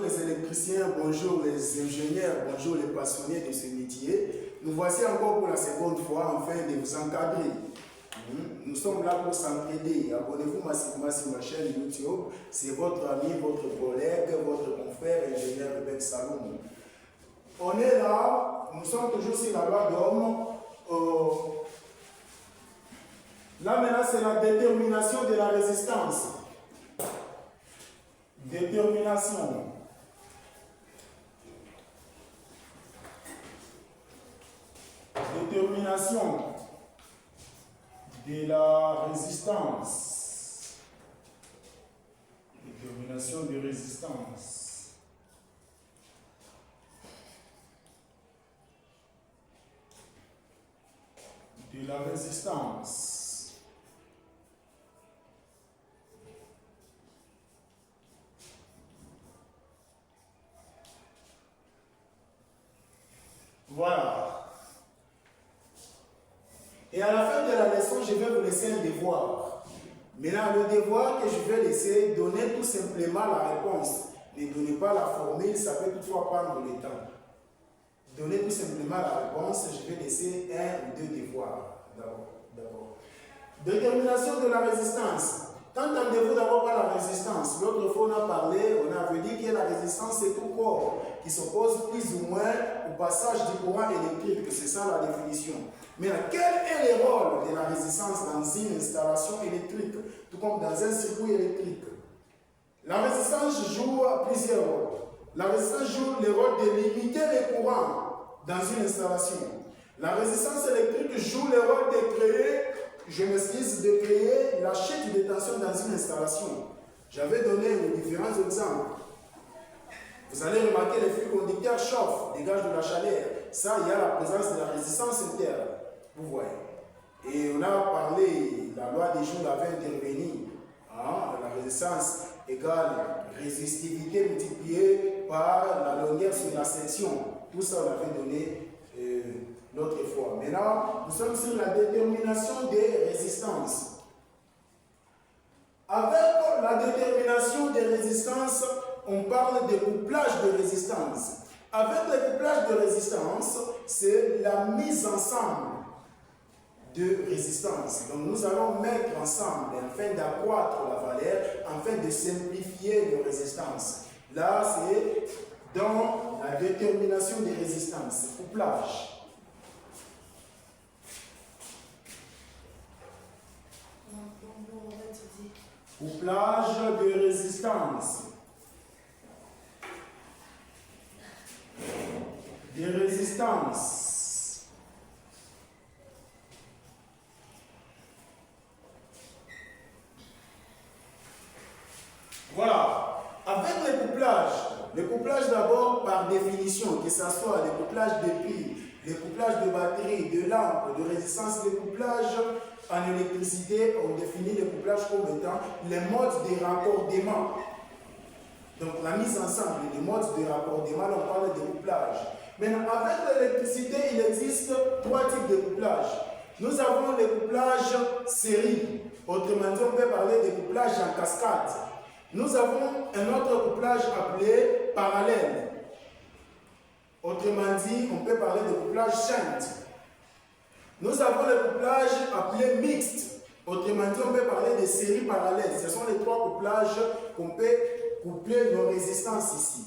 les électriciens, bonjour les ingénieurs, bonjour les passionnés de ce métier. Nous voici encore pour la seconde fois en train de vous encadrer. Nous sommes là pour s'entraider. Abonnez-vous massivement sur ma chaîne YouTube. C'est votre ami, votre collègue, votre confrère, ingénieur Rebecca Saloum. On est là, nous sommes toujours sur la loi d'homme. Là maintenant, c'est la détermination de la résistance. Détermination. Détermination de la résistance. Détermination de résistance. De la résistance. Voilà. Et à la fin de la leçon, je vais vous laisser un devoir. Maintenant, le devoir que je vais laisser, donner tout simplement la réponse. Ne donnez pas la formule, ça peut toutefois prendre le temps. Donnez tout simplement la réponse, je vais laisser un ou deux devoirs. D'accord. Détermination de la résistance. Qu'entendez-vous d'abord par la résistance? L'autre fois, on a parlé, on avait dit que la résistance, c'est tout corps qui s'oppose plus ou moins au passage du courant électrique. C'est ça la définition. Mais quel est le rôle de la résistance dans une installation électrique, tout comme dans un circuit électrique? La résistance joue plusieurs rôles. La résistance joue le rôle de limiter les courants dans une installation. La résistance électrique joue le rôle de créer, de créer la chute de tension dans une installation. J'avais donné différents exemples. Vous allez remarquer les flux conducteurs chauffent, dégagent de la chaleur. Ça, il y a la présence de la résistance interne. Vous voyez. Et on a parlé, la loi des Joules avait intervenu. La résistance égale résistivité multipliée par la longueur sur la section. Tout ça, on l'avait donné l'autre fois. Maintenant, nous sommes sur la détermination des résistances. Avec la détermination des résistances, on parle de couplage de résistance. Avec le couplage de résistance, c'est la mise ensemble de résistance. Donc nous allons mettre ensemble afin d'accroître la valeur, afin de simplifier les résistances. Là, c'est dans la détermination des résistances, couplage. Couplage de résistance. Des résistances. Voilà. Avec le couplage d'abord par définition, que ce soit le couplage de piles, le couplage de batterie, de lampes, de résistance, le couplage en électricité, on définit le couplage comme étant les modes de raccordement. Donc la mise ensemble des modes de raccordement, on parle de couplage. Maintenant, avec l'électricité, il existe trois types de couplage. Nous avons le couplage série. Autrement dit, on peut parler de couplage en cascade. Nous avons un autre couplage appelé parallèle. Autrement dit, on peut parler de couplage shunt. Nous avons le couplage appelé mixte. Autrement dit, on peut parler de séries parallèles. Ce sont les trois couplages qu'on peut coupler nos résistances ici.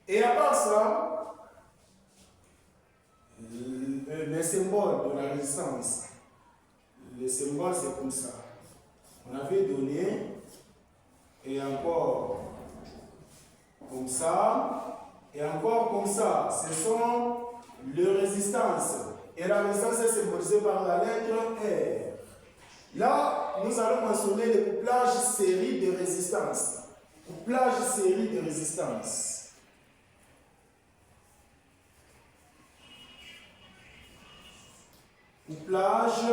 Et à part ça, le symbole de la résistance, le symbole c'est comme ça. On avait donné, et encore comme ça, et encore comme ça. Ce sont les résistances. Et la résistance est symbolisée par la lettre R. Là, nous allons mentionner le couplage série de résistance. Couplage série de résistance. Couplage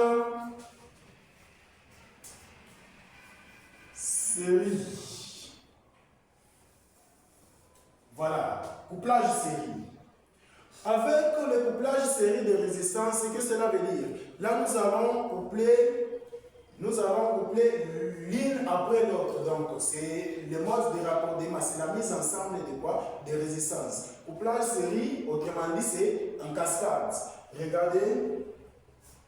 série. Voilà, couplage série. Avec le couplage série de résistance, qu'est-ce que cela veut dire? Là, nous allons coupler nous allons coupler l'une après l'autre. Donc, c'est le mode de raccordement, c'est la mise ensemble de quoi? Des résistances. Couplage série, autrement dit, c'est en cascade. Regardez,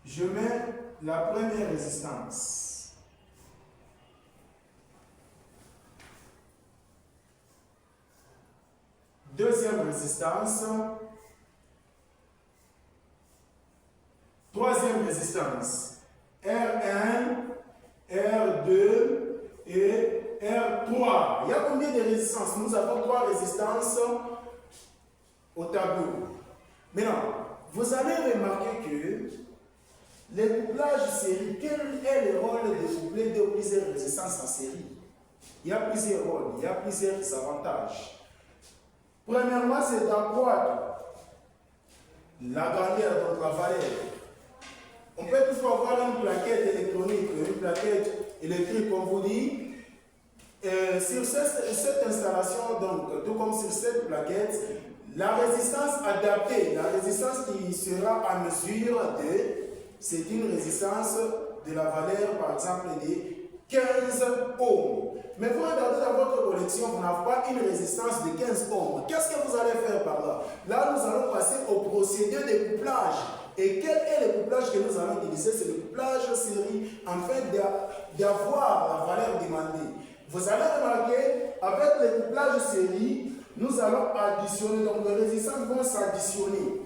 je mets la première résistance. Deuxième résistance. Troisième résistance. R1, R2 et R3. Il y a combien de résistances? Nous avons 3 résistances au tableau. Maintenant, vous allez remarquer que les couplages série, quel est le rôle de coupler de plusieurs résistances en série? Il y a plusieurs rôles, il y a plusieurs avantages. Premièrement, c'est d'accroître la grandeur, donc la valeur. On peut toutefois avoir une plaquette électronique, une plaquette électrique, comme vous dit. Sur cette installation, donc, tout comme sur cette plaquette, la résistance adaptée, la résistance qui sera à mesure de, c'est une résistance de la valeur, par exemple, de 15 ohms. Mais vous regardez dans votre collection, vous n'avez pas une résistance de 15 ohms. Qu'est-ce que vous allez faire par là? Là, nous allons passer au procédé de couplage. Et quel est le couplage que nous allons utiliser? C'est le couplage série, afin d'avoir la valeur demandée. Vous allez remarquer, avec le couplage série, nous allons additionner, donc les résistances vont s'additionner.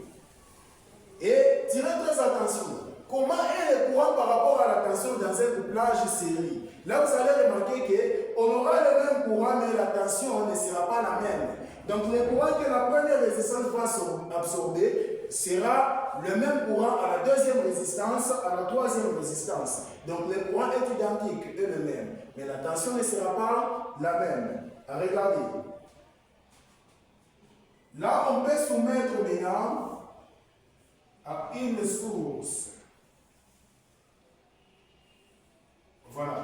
Et tirez très attention, comment est le courant par rapport à la tension dans un couplage série? Là, vous allez remarquer qu'on aura le même courant, mais la tension ne sera pas la même. Donc, le courant que la première résistance va absorber sera le même courant à la deuxième résistance, à la troisième résistance. Donc, le courant est identique et le même. Mais la tension ne sera pas la même. Regardez. Là, on peut soumettre maintenant à une source. Voilà.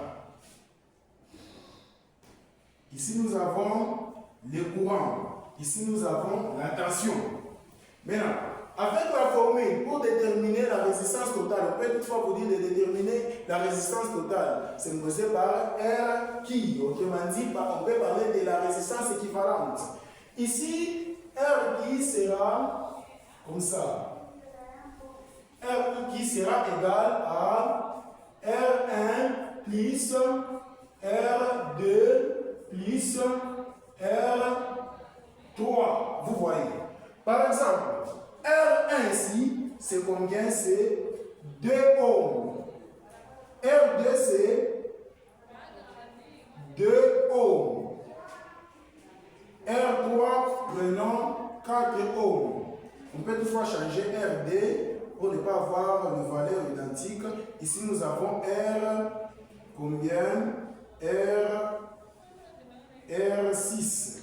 Ici, nous avons le courant. Ici, nous avons la tension. Maintenant, avec la formule, pour déterminer la résistance totale, on peut toutefois vous dire de déterminer la résistance totale. C'est posé par R qui, autrement dit, on peut parler de la résistance équivalente. Ici, R qui sera comme ça. R qui sera égal à R1 plus R2 plus R3. Vous voyez. Par exemple, R1 ici, c'est combien? C'est 2 ohms. R2 c'est 2 ohms. R3, prenons 4 ohms. On peut toutefois changer R2 pour ne pas avoir une valeur identique. Ici, nous avons R, combien? R6.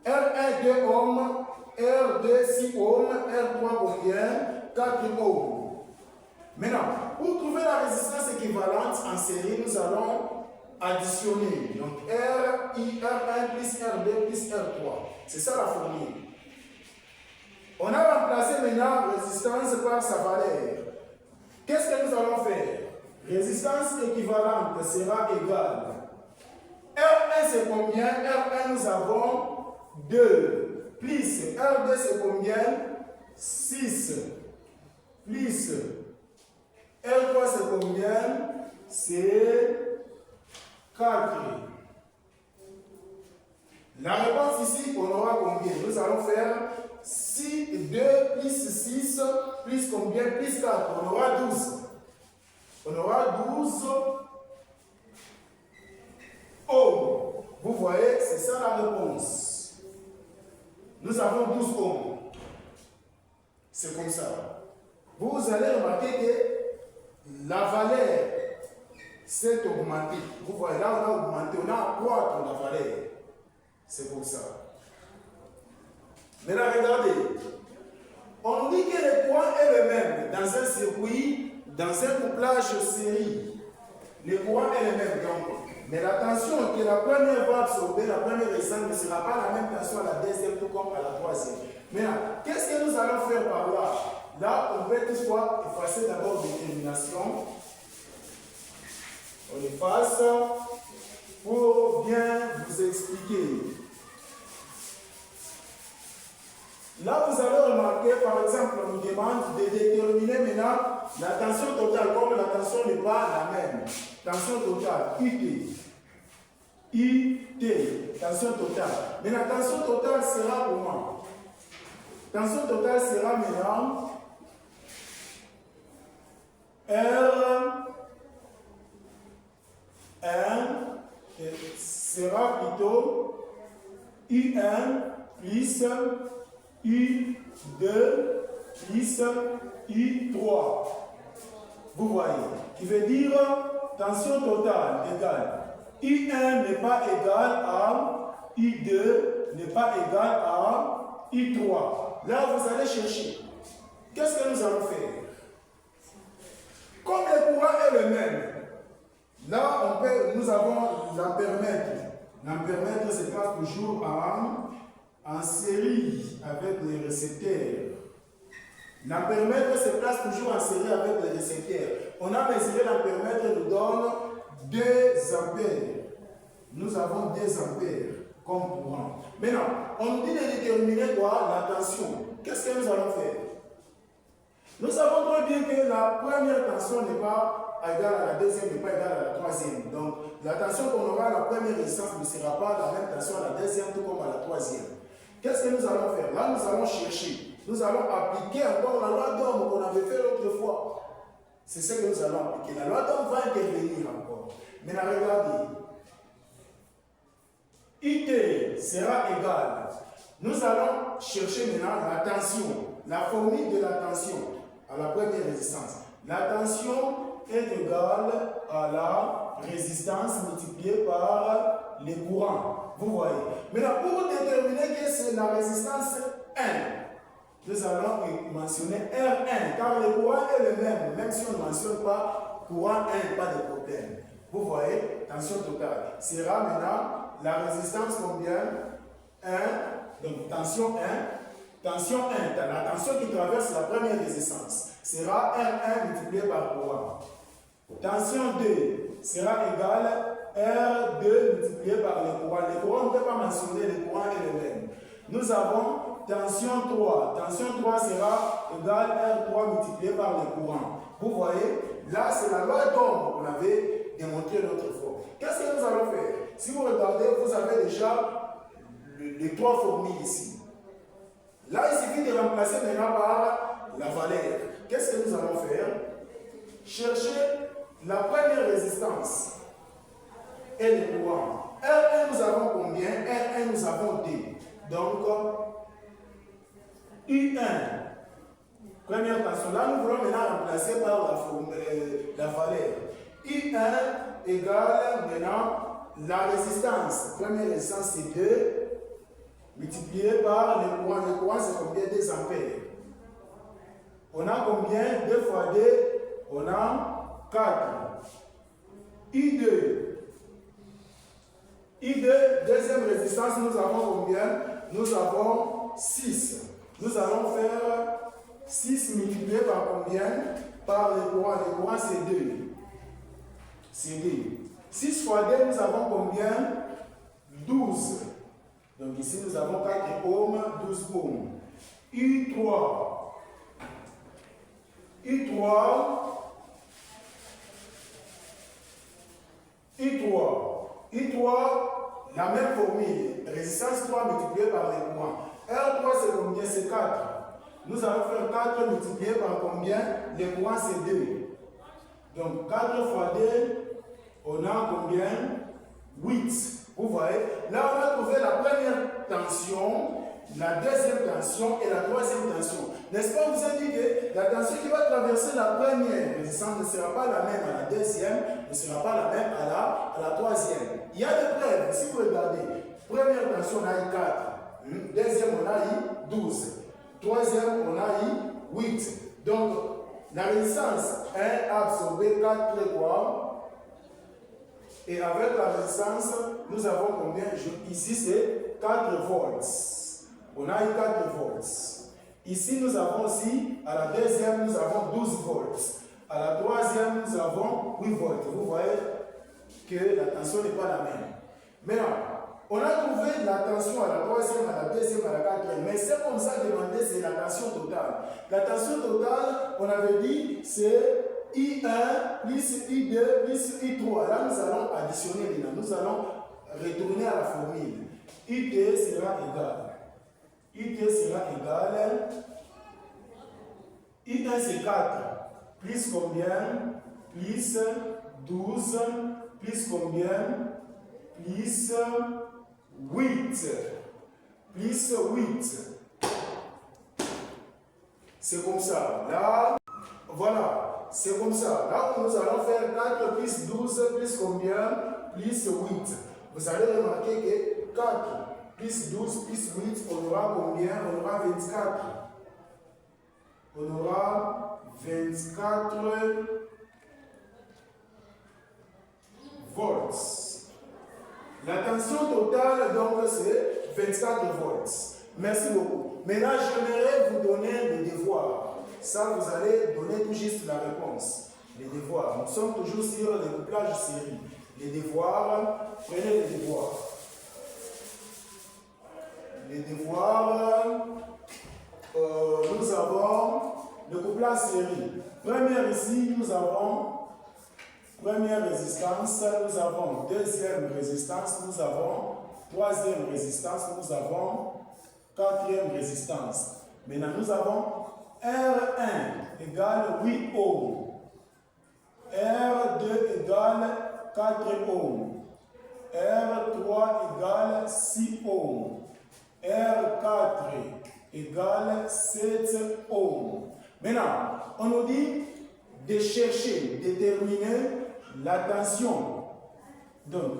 R1, 2 ohms. R2, 6 ohms. R3, combien? 4 ohms. Maintenant, pour trouver la résistance équivalente en série, nous allons additionner. Donc, R1 plus R2 plus R3. C'est ça la formule. On a remplacé maintenant résistance par sa valeur. Qu'est-ce que nous allons faire? Résistance équivalente sera égale. R1 c'est combien? R1 nous avons 2. Plus R2 c'est combien? 6. Plus R3 c'est combien? C'est 4. La réponse ici, on aura combien? Nous allons faire 2 plus 6 plus combien? Plus 4. On aura 12. On aura 12 ohms. Vous voyez, c'est ça la réponse. Nous avons 12 ohms. C'est comme ça. Vous allez remarquer que la valeur s'est augmentée. Vous voyez, là on a augmenté, on a accroître la valeur. C'est comme ça. Maintenant, regardez. On dit que le courant est le même dans un circuit, dans un couplage série. Le courant est le même. Donc, mais la tension que la première va absorber, la première résistance ne sera pas la même tension à la deuxième, tout comme à la troisième. Maintenant, qu'est-ce que nous allons faire par là? Là, on peut toutefois effacer d'abord détermination. On efface pour bien vous expliquer. Là, vous allez remarquer, par exemple, on nous demande de déterminer maintenant la tension totale, comme la tension n'est pas la même. Tension totale, IT. IT, tension totale. Mais la tension totale sera comment? Tension totale sera maintenant R1 sera plutôt I1 plus I2 plus I3. Vous voyez, qui veut dire tension totale égale I1 n'est pas égal à I2 n'est pas égal à I3. Là, vous allez chercher. Qu'est-ce que nous allons faire? Comme le courant est le même, là, nous avons l'ampèremètre. L'ampèremètre se passe toujours en série avec les récepteurs. L'ampèremètre se place toujours en série avec les récepteurs. On a mesuré l'ampèremètre, nous donne 2 ampères. Nous avons 2 ampères comme courant. Maintenant, on nous dit de déterminer quoi? La tension. Qu'est-ce que nous allons faire? Nous savons très bien que la première tension n'est pas égale à la deuxième, n'est pas égale à la troisième. Donc, la tension qu'on aura à la première résistance ne sera pas la même tension à la deuxième, tout comme à la troisième. Qu'est-ce que nous allons faire? Là, nous allons chercher. Nous allons appliquer encore la loi d'Ohm qu'on avait fait l'autre fois. C'est ce que nous allons appliquer. La loi d'Ohm va intervenir encore. Maintenant, regardez. IT sera égal. Nous allons chercher maintenant la tension, la formule de la tension à la première résistance. La tension est égale à la résistance multipliée par le courant. Vous voyez. Maintenant, pour déterminer que c'est la résistance 1, nous allons mentionner R1, car le courant est le même. Même si on ne mentionne pas courant 1, pas de problème. Vous voyez, tension totale. Sera maintenant la résistance combien? 1. Donc tension 1. Tension 1, la tension qui traverse la première résistance sera R1 multiplié par courant. Tension 2 sera égale R2 multiplié par le courant. Le courant, on ne peut pas mentionner, le courant est le même. Nous avons tension 3. Tension 3 sera égale R3 multiplié par le courant. Vous voyez, là c'est la loi d'Ohm qu'on avait démontré l'autre fois. Qu'est-ce que nous allons faire? Si vous regardez, vous avez déjà les 3 formules ici. Là, il suffit de remplacer maintenant par la valeur. Qu'est-ce que nous allons faire? Chercher la première résistance et le courant. R1, nous avons combien? R1, nous avons 2. Donc, I1, première tension. Là, nous voulons maintenant remplacer par la valeur. I1 égale maintenant la résistance. Première résistance, c'est 2 multiplié par le courant. Le courant, c'est combien? 2 ampères. On a combien? 2 fois 2, on a 4. I2. I2, deuxième résistance, nous avons combien? Nous avons 6. Nous allons faire 6 multiplié par combien? Par le courant. Le courant, c'est 2. C'est 2. 6 fois 2, nous avons combien? 12. Donc ici, nous avons 4 ohms, 12 ohms. I3. La même formule. Résistance 3 multipliée par le courant. R3, c'est combien? C'est 4. Nous allons faire 4 multiplié par combien? Le courant, c'est 2. Donc 4 fois 2, on a combien? 8. Vous voyez? Là, on a trouvé la première tension, la deuxième tension et la troisième tension. N'est-ce pas? On vous a dit que la tension qui va traverser la première résistance ne sera pas la même à la deuxième, ne sera pas la même à la troisième. Il y a des preuves. Si vous regardez, première tension, on a eu 4. Deuxième, on a eu 12. Troisième, on a eu 8. Donc, la résistance 1 a absorbé 4 quoi? Et avec la résistance, nous avons combien? Ici, c'est 4 volts. On a eu 4 volts. Ici, nous avons aussi, à la deuxième, nous avons 12 volts. À la troisième, nous avons 8 volts. Vous voyez, que la tension n'est pas la même. Maintenant, on a trouvé la tension à la troisième, à la deuxième, à la quatrième. Mais c'est comme ça demandé, c'est la tension totale. La tension totale, on avait dit, c'est I1 plus I2 plus I3. Là, nous allons additionner les noms. Nous allons retourner à la formule. IT sera égal. IT sera égal. I1 c'est 4. Plus combien? Plus 12. Plus combien? Plus 8. Plus 8. C'est comme ça. Là, voilà. C'est comme ça. Là, nous allons faire 4 plus 12 plus combien? Plus 8. Vous allez remarquer que 4 plus 12 plus 8, on aura combien? On aura 24. On aura 24 volts. La tension totale, donc, c'est 24 volts. Merci beaucoup. Maintenant, j'aimerais vous donner le devoir. Ça, vous allez donner tout juste la réponse. Les devoirs. Nous sommes toujours sur le couplage série. Les devoirs, prenez les devoirs. Les devoirs, nous avons le couplage série. Première ici, nous avons première résistance, nous avons deuxième résistance, nous avons troisième résistance, nous avons quatrième résistance. Maintenant, nous avons R1 égale 8 ohms. R2 égale 4 ohms. R3 égale 6 ohms. R4 égale 7 ohms. Maintenant, on nous dit de chercher, déterminer la tension. Donc,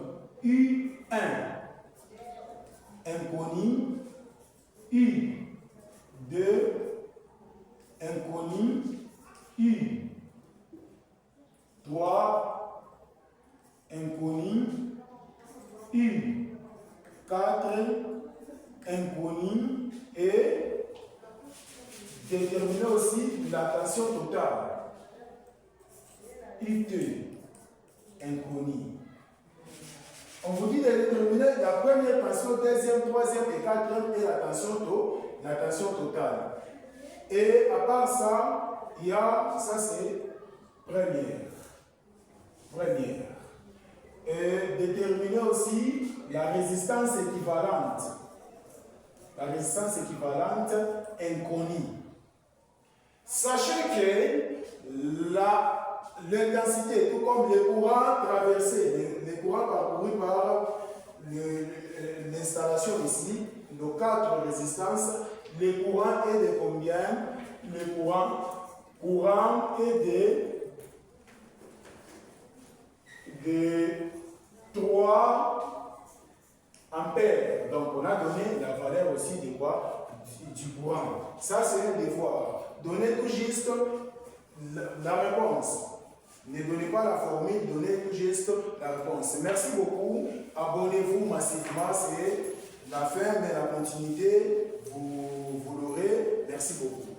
U1 inconnu, U2 inconnu, U3 inconnu, U4 inconnu et déterminer aussi la tension totale. U2 inconnu. On vous dit de déterminer la première tension, deuxième, troisième et quatrième et la tension totale. Et à part ça, il y a, ça c'est première. Et déterminer aussi la résistance équivalente. La résistance équivalente inconnue. Sachez que l'intensité, tout comme les courants traversés, les courants parcourus par l'installation ici, nos 4 résistances, les courants est de combien? Le courant est de 3 ampères. Donc on a donné la valeur aussi de quoi? Du courant. Ça c'est un devoir. Donnez tout juste la réponse. Ne donnez pas la formule, donnez tout juste la réponse. Merci beaucoup. Abonnez-vous massivement. C'est la fin, mais la continuité, vous l'aurez. Merci beaucoup.